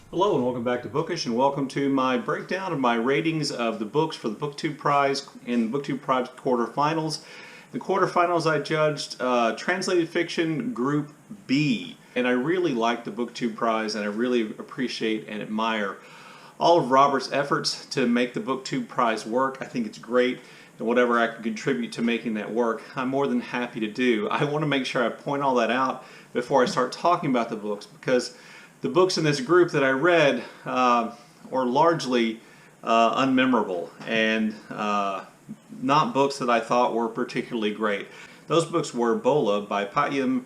Hello and welcome back to Bookish, and welcome to my breakdown of my ratings of the books for the BookTube Prize in the BookTube Prize quarterfinals. The quarterfinals I judged translated fiction group B, and I really like the BookTube Prize, and I really appreciate and admire all of Robert's efforts to make the BookTube Prize work. I think it's great, and whatever I can contribute to making that work, I'm more than happy to do. I want to make sure I point all that out before I start talking about the books, because the books in this group that I read were largely unmemorable and not books that I thought were particularly great. Those books were Bola by Payam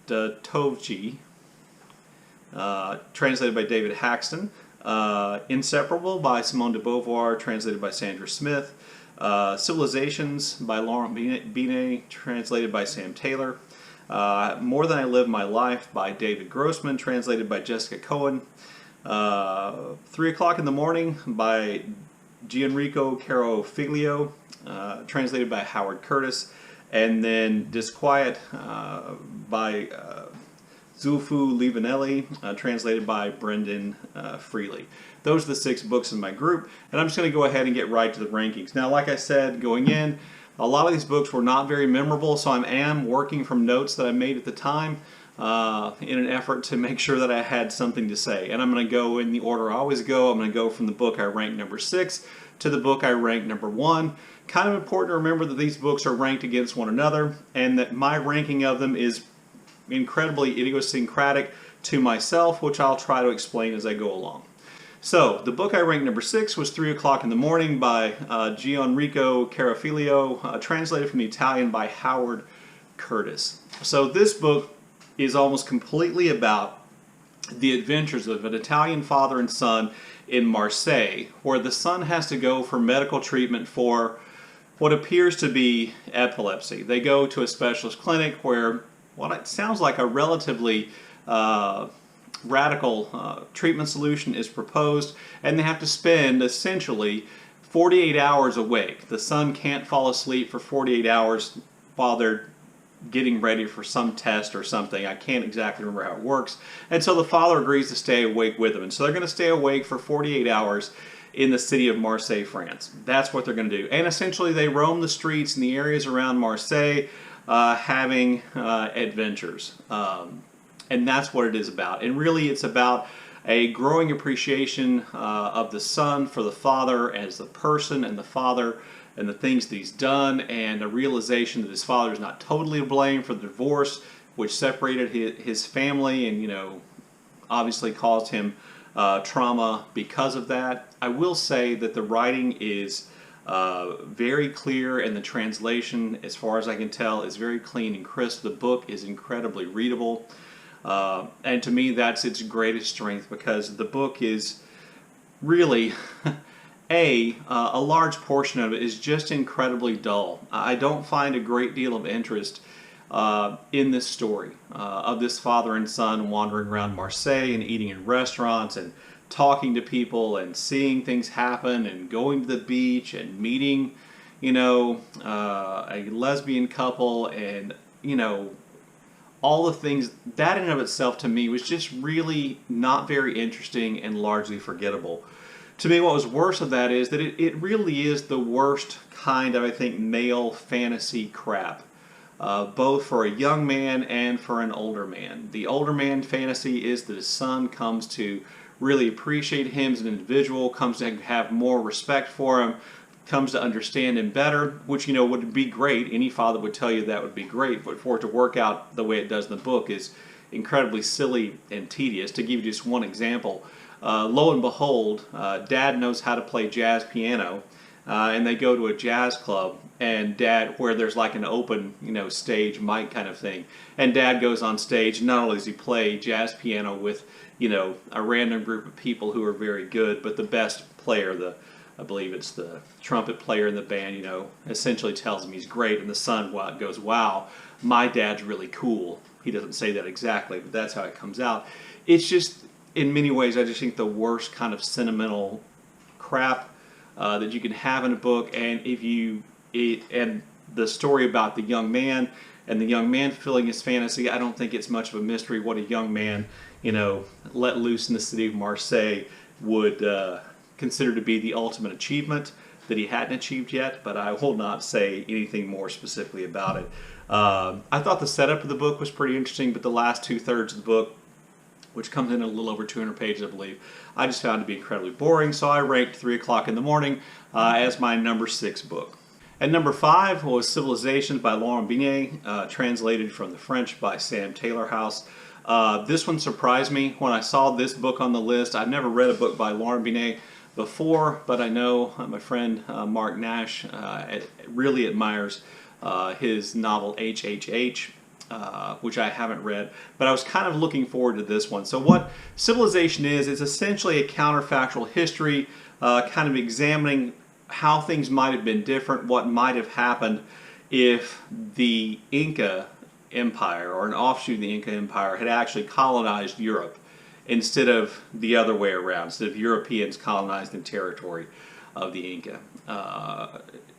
Stotovci, translated by David Haxton, Inseparable by Simone de Beauvoir, translated by Sandra Smith, Civilizations by Laurent Binet, translated by Sam Taylor, More Than I Live My Life by David Grossman, translated by Jessica Cohen, 3 O'Clock in the Morning by Gianrico Carofiglio, translated by Howard Curtis, and then Disquiet by Zulfu Livanelli, translated by Brendan Freely. Those are the 6 books in my group, and I'm just going to go ahead and get right to the rankings. Now, like I said, going in, a lot of these books were not very memorable, so I am working from notes that I made at the time in an effort to make sure that I had something to say. And I'm going to go in the order I always go. I'm going to go from the book I ranked number 6 to the book I ranked number 1. Kind of important to remember that these books are ranked against one another, and that my ranking of them is incredibly idiosyncratic to myself, which I'll try to explain as I go along. So, the book I ranked number 6 was 3 O'Clock in the Morning by Gianrico Carofiglio, translated from the Italian by Howard Curtis. So this book is almost completely about the adventures of an Italian father and son in Marseille, where the son has to go for medical treatment for what appears to be epilepsy. They go to a specialist clinic where what it sounds like a relatively radical treatment solution is proposed, and they have to spend essentially 48 hours awake. The son can't fall asleep for 48 hours while they're getting ready for some test or something. I can't exactly remember how it works. And so the father agrees to stay awake with them. And so they're going to stay awake for 48 hours in the city of Marseille, France. That's what they're going to do. And essentially they roam the streets in the areas around Marseille having adventures. And that's what it is about. And really it's about a growing appreciation of the son for the father as the person, and the father and the things that he's done, and a realization that his father is not totally to blame for the divorce which separated his family and, you know, obviously caused him trauma because of that. I will say that the writing is very clear, and the translation, as far as I can tell, is very clean and crisp. The book is incredibly readable. And to me, that's its greatest strength, because the book is really, a large portion of it is just incredibly dull. I don't find a great deal of interest in this story of this father and son wandering around Marseille and eating in restaurants and talking to people and seeing things happen and going to the beach and meeting, you know, a lesbian couple and, you know, all the things. That in and of itself to me was just really not very interesting and largely forgettable. To me, what was worse of that is that it really is the worst kind of, I think, male fantasy crap, both for a young man and for an older man. The older man fantasy is that his son comes to really appreciate him as an individual, comes to have more respect for him, comes to understand him better, which, you know, would be great. Any father would tell you that would be great, but for it to work out the way it does in the book is incredibly silly and tedious. To give you just one example, lo and behold, Dad knows how to play jazz piano, and they go to a jazz club, and Dad, where there's like an open, you know, stage mic kind of thing, and Dad goes on stage. Not only does he play jazz piano with, you know, a random group of people who are very good, but the best player, I believe it's the trumpet player in the band, you know, essentially tells him he's great, and the son goes, wow, my dad's really cool. He doesn't say that exactly, but that's how it comes out. It's just, in many ways, I just think the worst kind of sentimental crap that you can have in a book. And and the story about the young man and the young man fulfilling his fantasy. I don't think it's much of a mystery what a young man, let loose in the city of Marseille would consider to be the ultimate achievement that he hadn't achieved yet, but I will not say anything more specifically about it. I thought the setup of the book was pretty interesting, but the last 2/3 of the book, which comes in a little over 200 pages, I believe, I just found to be incredibly boring, so I ranked 3 o'clock in the morning as my number 6 book. And number 5 was Civilizations by Laurent Binet, translated from the French by Sam Taylor-House. This one surprised me when I saw this book on the list. I've never read a book by Laurent Binet before, but I know my friend Mark Nash really admires his novel HHH, which I haven't read, but I was kind of looking forward to this one. So what Civilization is essentially a counterfactual history, kind of examining how things might have been different, what might have happened if the Inca Empire, or an offshoot of the Inca Empire, had actually colonized Europe instead of the other way around, instead of Europeans colonizing the territory of the Inca.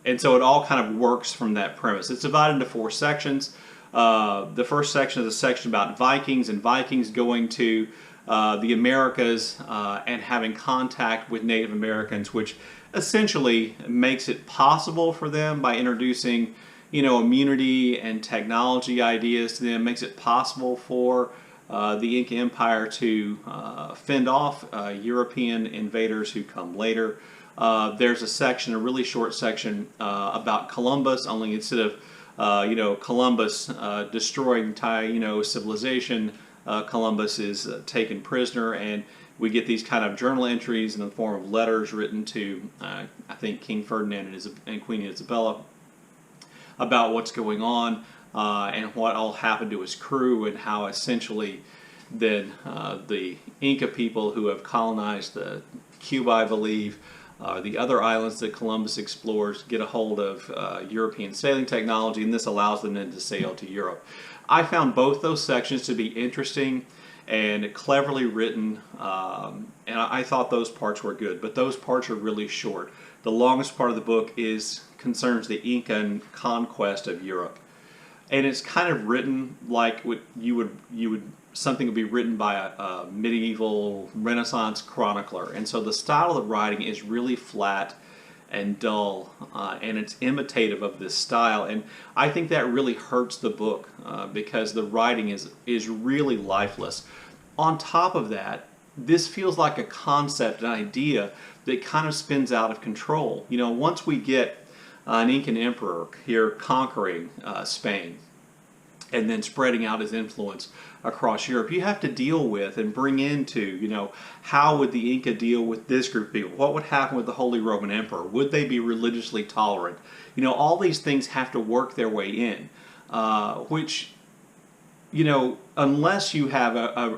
And so it all kind of works from that premise. It's divided into 4 sections. The first section is a section about Vikings, and Vikings going to the Americas and having contact with Native Americans, which essentially makes it possible for them by introducing, immunity and technology ideas to them, makes it possible for the Inca Empire to fend off European invaders who come later. There's a section, a really short section, about Columbus, only instead of Columbus destroying entire civilization, Columbus is taken prisoner, and we get these kind of journal entries in the form of letters written to I think King Ferdinand and Queen Isabella about what's going on and what all happened to his crew, and how essentially then the Inca people who have colonized Cuba, I believe, the other islands that Columbus explores, get a hold of European sailing technology, and this allows them then to sail to Europe. I found both those sections to be interesting and cleverly written, and I thought those parts were good, but those parts are really short. The longest part of the book concerns the Incan conquest of Europe, and it's kind of written like what something would be written by a medieval Renaissance chronicler, and so the style of the writing is really flat and dull, and it's imitative of this style, and I think that really hurts the book because the writing is really lifeless. On top of that, this feels like a concept, an idea that kind of spins out of control. Once we get an Incan emperor here conquering Spain and then spreading out his influence across Europe, you have to deal with and bring into, how would the Inca deal with this group of people? What would happen with the Holy Roman Emperor? Would they be religiously tolerant? All these things have to work their way in, which, unless you have,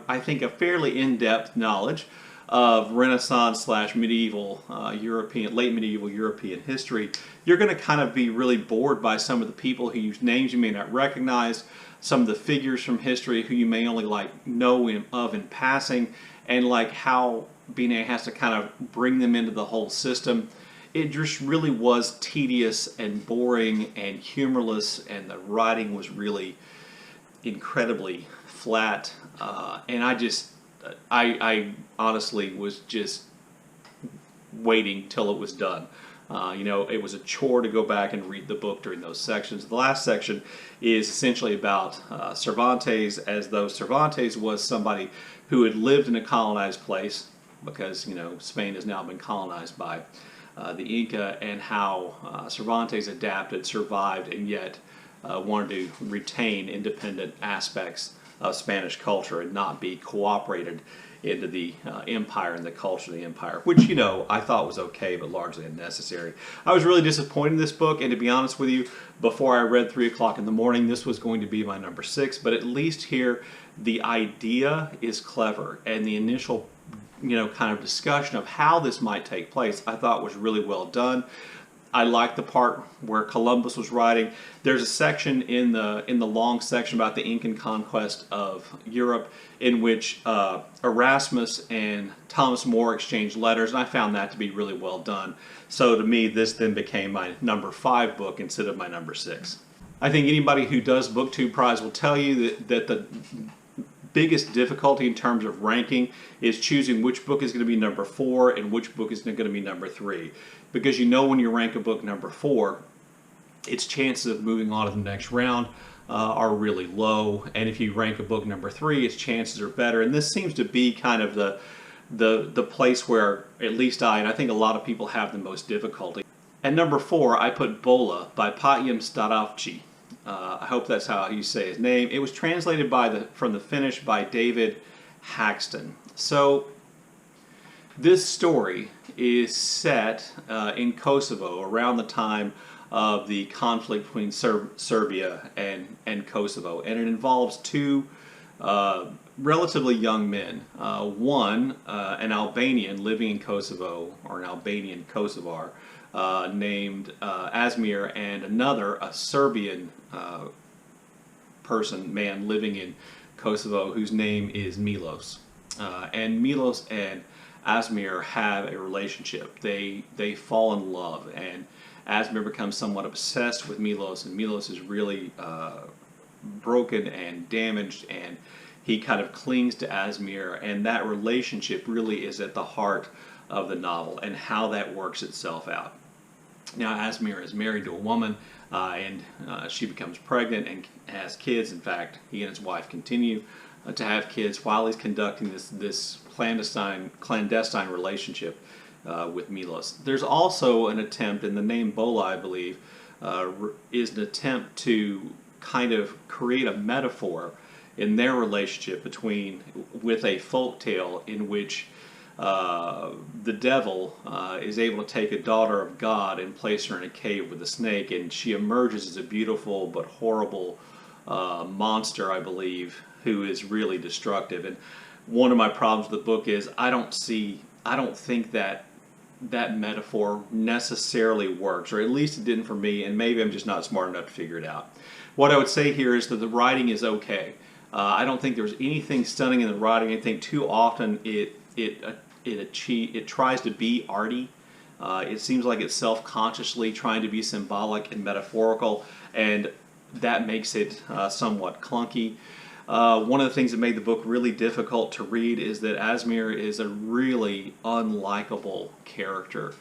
I think, a fairly in-depth knowledge of Renaissance / medieval late medieval European history, you're going to kind of be really bored by some of the people whose names you may not recognize, some of the figures from history who you may only know of in passing, and how Binet has to kind of bring them into the whole system. It just really was tedious and boring and humorless, and the writing was really incredibly flat, and I honestly was just waiting till it was done. It was a chore to go back and read the book during those sections. The last section is essentially about Cervantes, as though Cervantes was somebody who had lived in a colonized place, because Spain has now been colonized by the Inca, and how Cervantes adapted, survived, and yet wanted to retain independent aspects of Spanish culture and not be cooperated into the empire and the culture of the empire, which, I thought was okay, but largely unnecessary. I was really disappointed in this book, and to be honest with you, before I read 3 o'clock in the morning, this was going to be my number 6, but at least here, the idea is clever, and the initial, kind of discussion of how this might take place, I thought was really well done. I like the part where Columbus was writing. There's a section in the long section about the Incan conquest of Europe in which Erasmus and Thomas More exchanged letters, and I found that to be really well done. So to me, this then became my number 5 book instead of my number 6. I think anybody who does BookTube Prize will tell you that the biggest difficulty in terms of ranking is choosing which book is going to be number 4 and which book is going to be number 3. Because you know when you rank a book number 4, its chances of moving on to the next round are really low. And if you rank a book number 3, its chances are better. And this seems to be kind of the place where at least I, and I think a lot of people have the most difficulty. At number 4, I put Bola by Patyam Staravci. I hope that's how you say his name. It was translated from the Finnish by David Haxton. So this story is set in Kosovo around the time of the conflict between Serbia and Kosovo, and it involves two relatively young men. One, an Albanian living in Kosovo, or an Albanian Kosovar, named Asmir, and another, a Serbian man living in Kosovo whose name is Milos. And Milos and Asmir have a relationship. They fall in love, and Asmir becomes somewhat obsessed with Milos, and Milos is really broken and damaged, and he kind of clings to Asmir, and that relationship really is at the heart of the novel and how that works itself out. Now, Asmir is married to a woman, and she becomes pregnant and has kids. In fact, he and his wife continue to have kids while he's conducting this clandestine relationship with Milos. There's also an attempt, and the name Bola, I believe, is an attempt to kind of create a metaphor in their relationship with a folk tale in which the devil is able to take a daughter of God and place her in a cave with a snake, and she emerges as a beautiful but horrible monster, I believe, who is really destructive. And one of my problems with the book is I don't think that metaphor necessarily works, or at least it didn't for me, and maybe I'm just not smart enough to figure it out. What I would say here is that the writing is okay. I don't think there's anything stunning in the writing. I think too often it tries to be arty. It seems like it's self-consciously trying to be symbolic and metaphorical, and that makes it somewhat clunky. One of the things that made the book really difficult to read is that Asmir is a really unlikable character.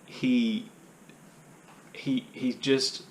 He just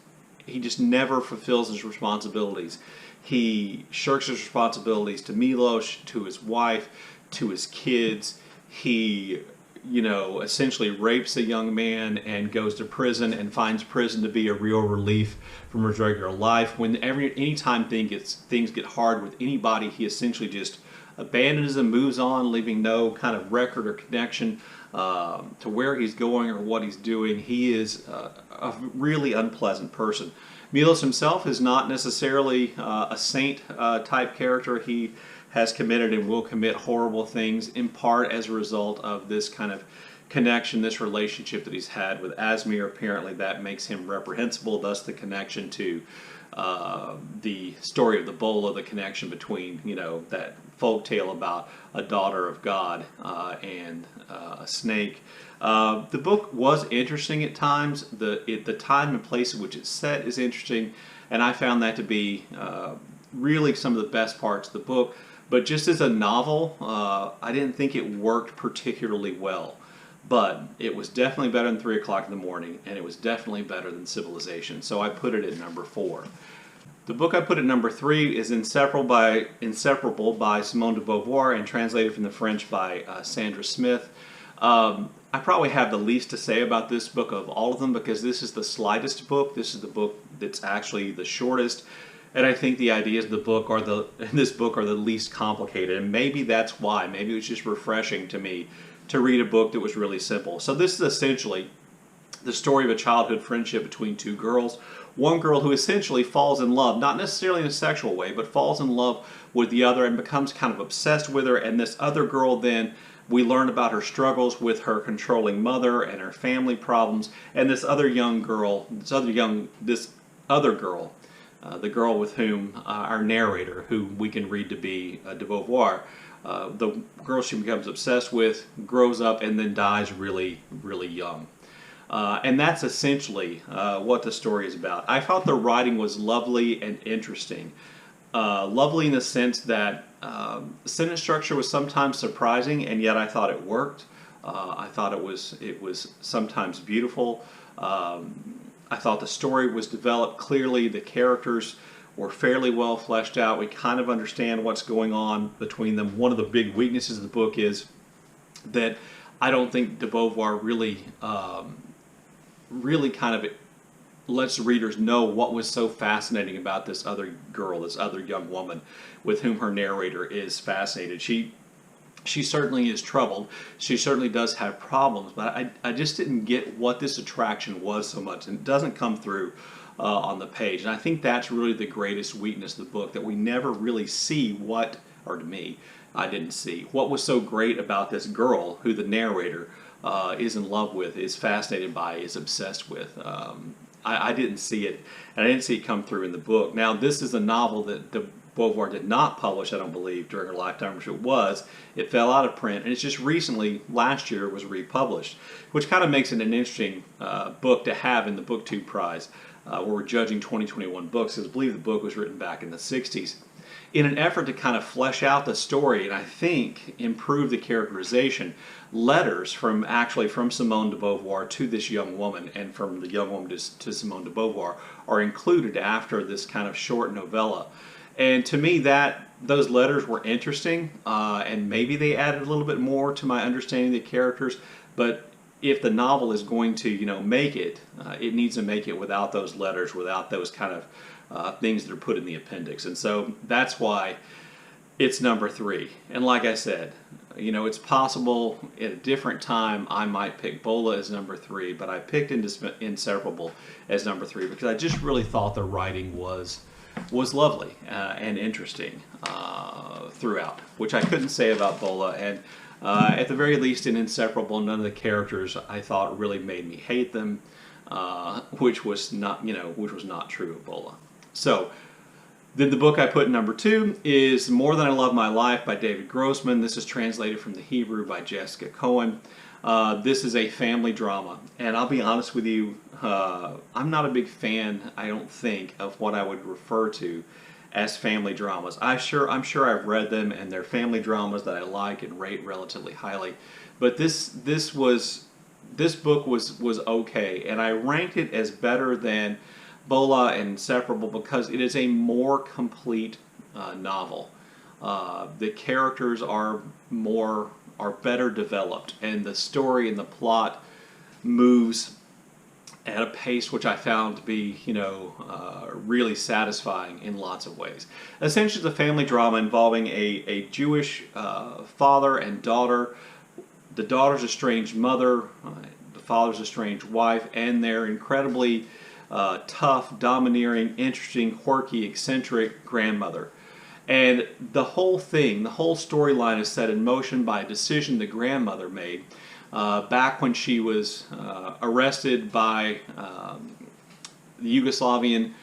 never fulfills his responsibilities. He shirks his responsibilities to Milos, to his wife, to his kids. He, essentially rapes a young man and goes to prison and finds prison to be a real relief from his regular life. Anytime things get hard with anybody, he essentially just abandons them, moves on, leaving no kind of record or connection to where he's going or what he's doing. He is a really unpleasant person. Milos himself is not necessarily a saint type character. He has committed and will commit horrible things, in part as a result of this kind of connection, this relationship that he's had with Asmir. Apparently that makes him reprehensible, thus the connection to the story of the Bola, the connection between, that folk tale about a daughter of God and a snake. The book was interesting at times. The time and place in which it's set is interesting, and I found that to be really some of the best parts of the book. But just as a novel, I didn't think it worked particularly well. But it was definitely better than 3 o'clock in the morning, and it was definitely better than Civilization. So I put it at number 4. The book I put at number 3 is Inseparable by Simone de Beauvoir, and translated from the French by Sandra Smith. I probably have the least to say about this book of all of them, because this is the slightest book. This is the book that's actually the shortest. And I think the ideas of the book in this book are the least complicated. And maybe that's why. Maybe it was just refreshing to me to read a book that was really simple. So this is essentially the story of a childhood friendship between two girls. One girl who essentially falls in love, not necessarily in a sexual way, but falls in love with the other and becomes kind of obsessed with her. And this other girl, then, we learn about her struggles with her controlling mother and her family problems. And this other girl, the girl with whom our narrator, who we can read to be de Beauvoir, the girl she becomes obsessed with, grows up and then dies really, really young. And that's essentially what the story is about. I thought the writing was lovely and interesting. Lovely in the sense that sentence structure was sometimes surprising, and yet I thought it worked. I thought it was sometimes beautiful. I thought the story was developed clearly. The characters were fairly well fleshed out. We kind of understand what's going on between them. One of the big weaknesses of the book is that I don't think de Beauvoir really kind of lets readers know what was so fascinating about this other girl, this other young woman with whom her narrator is fascinated. She certainly is troubled. She certainly does have problems, but I just didn't get what this attraction was so much, and it doesn't come through on the page. And I think that's really the greatest weakness of the book, that we never really see what, or to me, I didn't see what was so great about this girl who the narrator is in love with, is fascinated by, is obsessed with. I didn't see it, and I didn't see it come through in the book. Now, this is a novel that de Beauvoir did not publish, I don't believe, during her lifetime, which it was. It fell out of print, and it's just recently, last year, was republished, which kind of makes it an interesting book to have in the BookTube Prize, where we're judging 2021 books, because I believe the book was written back in the 60s. In an effort to kind of flesh out the story and I think improve the characterization, letters from Simone de Beauvoir to this young woman, and from the young woman to Simone de Beauvoir, are included after this kind of short novella. And to me, those letters were interesting, and maybe they added a little bit more to my understanding of the characters. But if the novel is going to, make it, it needs to make it without those letters, without those kind of things that are put in the appendix. And so that's why it's number 3. And like I said, it's possible at a different time I might pick Bola as number 3, but I picked Inseparable as number 3 because I just really thought the writing was lovely and interesting throughout, which I couldn't say about Bola. And at the very least in Inseparable, none of the characters I thought really made me hate them, which was not true of Bola. So then the book I put number 2 is More Than I Love My Life by David Grossman. This is translated from the Hebrew by Jessica Cohen. This is a family drama, and I'll be honest with you, I'm not a big fan, I don't think, of what I would refer to as family dramas. I'm sure I've read them, and they're family dramas that I like and rate relatively highly. But this book was okay, and I ranked it as better than Bola and Inseparable because it is a more complete novel. The characters are better developed, and the story and the plot moves at a pace which I found to be, really satisfying in lots of ways. Essentially, it's a family drama involving a Jewish father and daughter, the daughter's estranged mother, the father's estranged wife, and their incredibly tough, domineering, interesting, quirky, eccentric grandmother. And the whole storyline is set in motion by a decision the grandmother made back when she was arrested by the Yugoslavian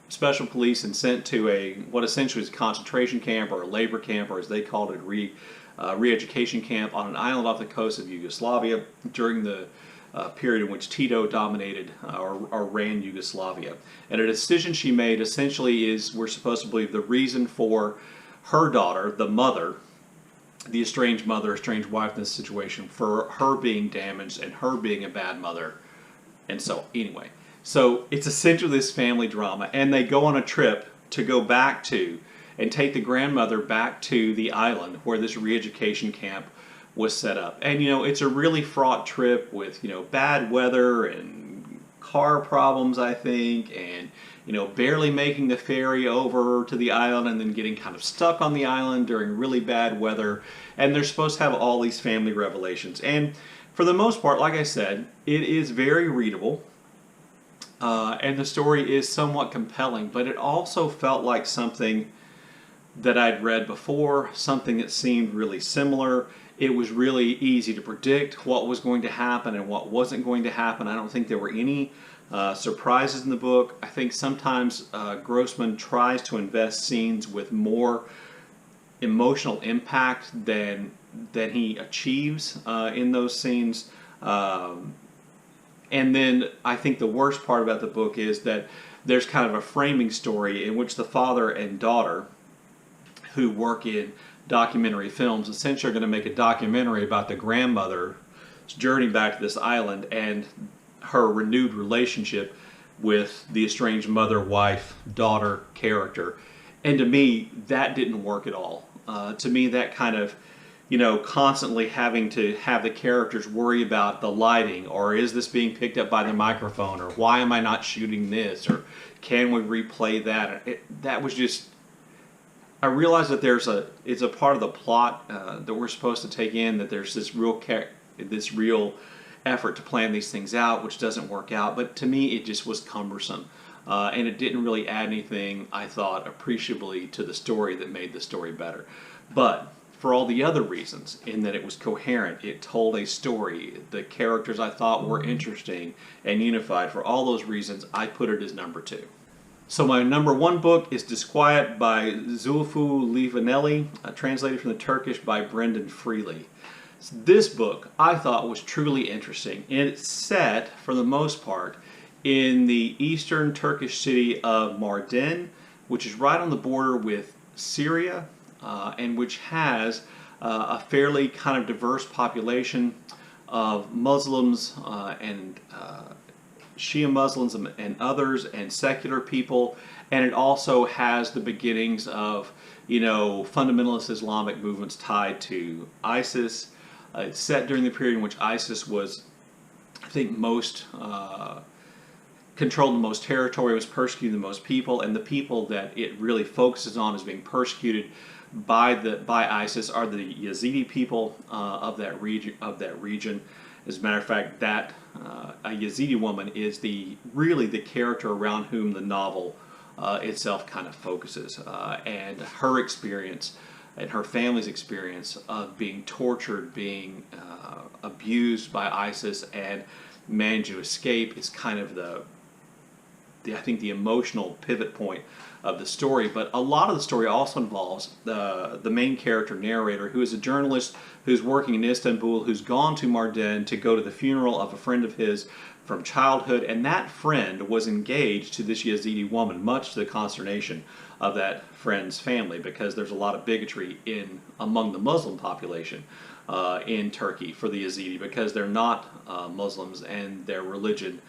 special police and sent to what essentially is a concentration camp or a labor camp, or as they called it, re-education camp on an island off the coast of Yugoslavia during the period in which Tito dominated or ran Yugoslavia. And a decision she made essentially is, we're supposed to believe, the reason for her daughter, the mother, the estranged mother, estranged wife in this situation, for her being damaged and her being a bad mother. And so, anyway. So, it's essentially this family drama. And they go on a trip to go back to and take the grandmother back to the island where this re-education camp was set up. And, it's a really fraught trip with, bad weather and car problems, I think, and, barely making the ferry over to the island and then getting kind of stuck on the island during really bad weather. And they're supposed to have all these family revelations. And for the most part, like I said, it is very readable. And the story is somewhat compelling, but it also felt like something that I'd read before, something that seemed really similar. It was really easy to predict what was going to happen and what wasn't going to happen. I don't think there were any surprises in the book. I think sometimes Grossman tries to invest scenes with more emotional impact than he achieves in those scenes. And then I think the worst part about the book is that there's kind of a framing story in which the father and daughter, who work in documentary films, essentially are going to make a documentary about the grandmother's journey back to this island and her renewed relationship with the estranged mother, wife, daughter character. And to me, that didn't work at all. To me, that kind of, constantly having to have the characters worry about the lighting, or is this being picked up by the microphone, or why am I not shooting this, or can we replay that? That was just, I realized that it's a part of the plot that we're supposed to take in, that there's this real effort to plan these things out, which doesn't work out. But to me, it just was cumbersome. And it didn't really add anything, I thought, appreciably to the story that made the story better. But for all the other reasons, in that it was coherent, it told a story, the characters I thought were interesting and unified, for all those reasons, I put it as number 2. So my number 1 book is Disquiet by Zulfu Livaneli, translated from the Turkish by Brendan Freely. This book I thought was truly interesting. It's set, for the most part, in the eastern Turkish city of Mardin, which is right on the border with Syria, and which has a fairly kind of diverse population of Muslims and Shia Muslims and others, and secular people. And it also has the beginnings of, fundamentalist Islamic movements tied to ISIS. It's set during the period in which ISIS was, I think, most controlled the most territory, was persecuting the most people, and the people that it really focuses on as being persecuted by ISIS are the Yazidi people of that region. As a matter of fact, that a Yazidi woman is really the character around whom the novel itself kind of focuses, and her experience and her family's experience of being tortured, being abused by ISIS, and managed to escape is kind of I think the emotional pivot point of the story. But a lot of the story also involves the main character narrator, who is a journalist who's working in Istanbul, who's gone to Mardin to go to the funeral of a friend of his from childhood, and that friend was engaged to this Yazidi woman, much to the consternation of that friend's family, because there's a lot of bigotry among the Muslim population in Turkey for the Yazidi, because they're not Muslims, and their religion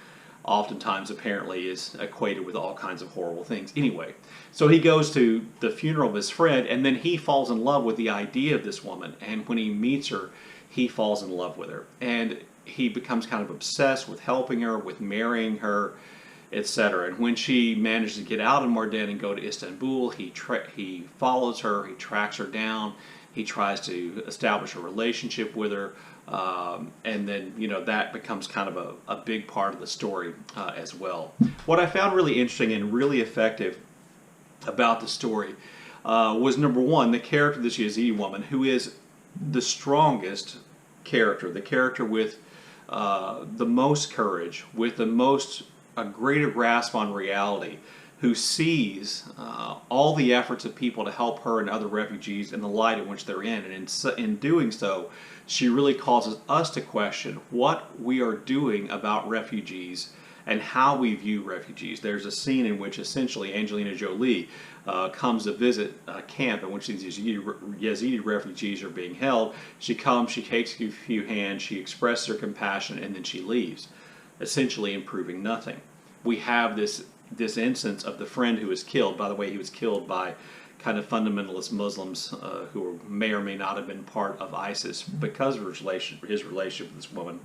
oftentimes apparently is equated with all kinds of horrible things. Anyway, so he goes to the funeral of his friend, and then he falls in love with the idea of this woman, and when he meets her, he falls in love with her, and he becomes kind of obsessed with helping her, with marrying her, etc. And when she manages to get out of Mardin and go to Istanbul, he follows her, he tracks her down, he tries to establish a relationship with her, and then that becomes kind of a big part of the story as well. What I found really interesting and really effective about the story was, number 1, the character of this Yazidi woman, who is the strongest character, the character with the most courage, with a greater grasp on reality, who sees all the efforts of people to help her and other refugees in the light in which they're in. And in doing so, she really causes us to question what we are doing about refugees and how we view refugees. There's a scene in which essentially Angelina Jolie comes to visit a camp in which these Yazidi refugees are being held. She comes, she takes a few hands, she expresses her compassion, and then she leaves, essentially improving nothing. We have this instance of the friend who was killed. By the way, he was killed by kind of fundamentalist Muslims who may or may not have been part of ISIS because of his relationship with this woman.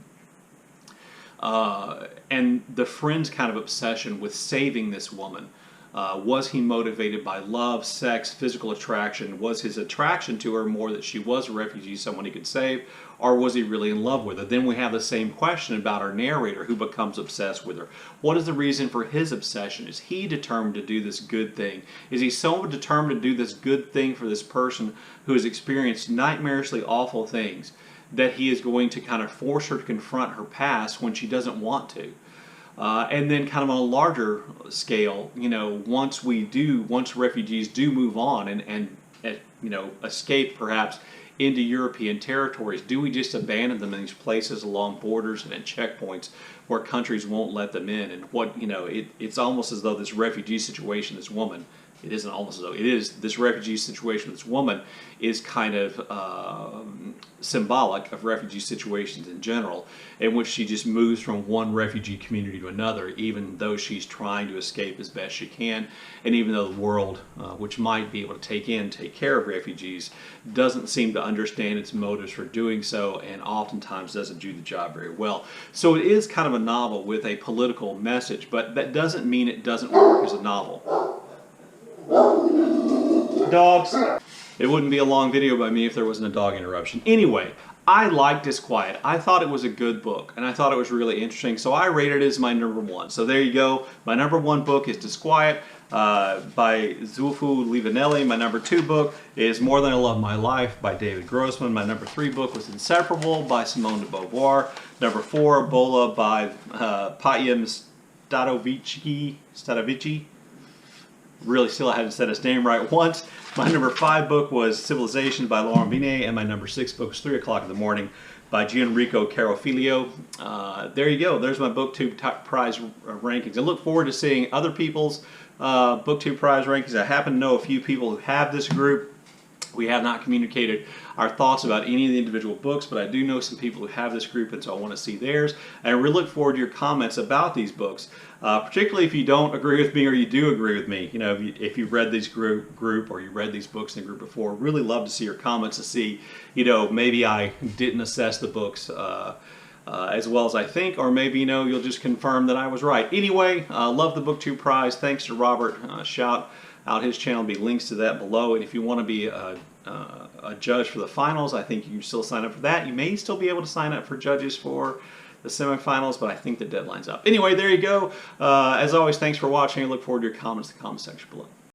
And the friend's kind of obsession with saving this woman. Was he motivated by love, sex, physical attraction? Was his attraction to her more that she was a refugee, someone he could save, or was he really in love with her? Then we have the same question about our narrator, who becomes obsessed with her. What is the reason for his obsession? Is he determined to do this good thing? Is he so determined to do this good thing for this person who has experienced nightmarishly awful things that he is going to kind of force her to confront her past when she doesn't want to? And then kind of on a larger scale, once refugees do move on and escape perhaps into European territories? Do we just abandon them in these places along borders and at checkpoints where countries won't let them in? And what, it's almost as though this refugee situation, this woman, it isn't almost as though it is, this refugee situation with this woman is kind of symbolic of refugee situations in general, in which she just moves from one refugee community to another, even though she's trying to escape as best she can, and even though the world, which might be able to take care of refugees, doesn't seem to understand its motives for doing so, and oftentimes doesn't do the job very well. So it is kind of a novel with a political message, but that doesn't mean it doesn't work as a novel. Dogs. It wouldn't be a long video by me if there wasn't a dog interruption. Anyway, I liked Disquiet. I thought it was a good book, and I thought it was really interesting, so I rated it as my #1. So there you go. My #1 book is Disquiet by Zulfu Livaneli. My #2 book is More Than I Love My Life by David Grossman. My #3 book was Inseparable by Simone de Beauvoir. #4, Bola by Patyam Stadovici. Really, still I haven't said his name right once. My #5 book was Civilization by Laurent Vinet, and my #6 book was 3 o'clock in the morning by Gianrico Carofilio. There you go. There's my BookTube top prize rankings. I look forward to seeing other people's BookTube prize rankings. I happen to know a few people who have this group. We have not communicated our thoughts about any of the individual books, but I do know some people who have this group, and so I want to see theirs. And I really look forward to your comments about these books, particularly if you don't agree with me or you do agree with me. If you've read this group or you read these books in the group before, really love to see your comments to see, maybe I didn't assess the books as well as I think, or maybe, you'll just confirm that I was right. Anyway, love the BookTube prize. Thanks to Robert. Shout out his channel. There'll be links to that below. And if you want to be a judge for the finals, I think you can still sign up for that. You may still be able to sign up for judges for the semifinals, but I think the deadline's up. Anyway, there you go. As always, thanks for watching. I look forward to your comments in the comment section below.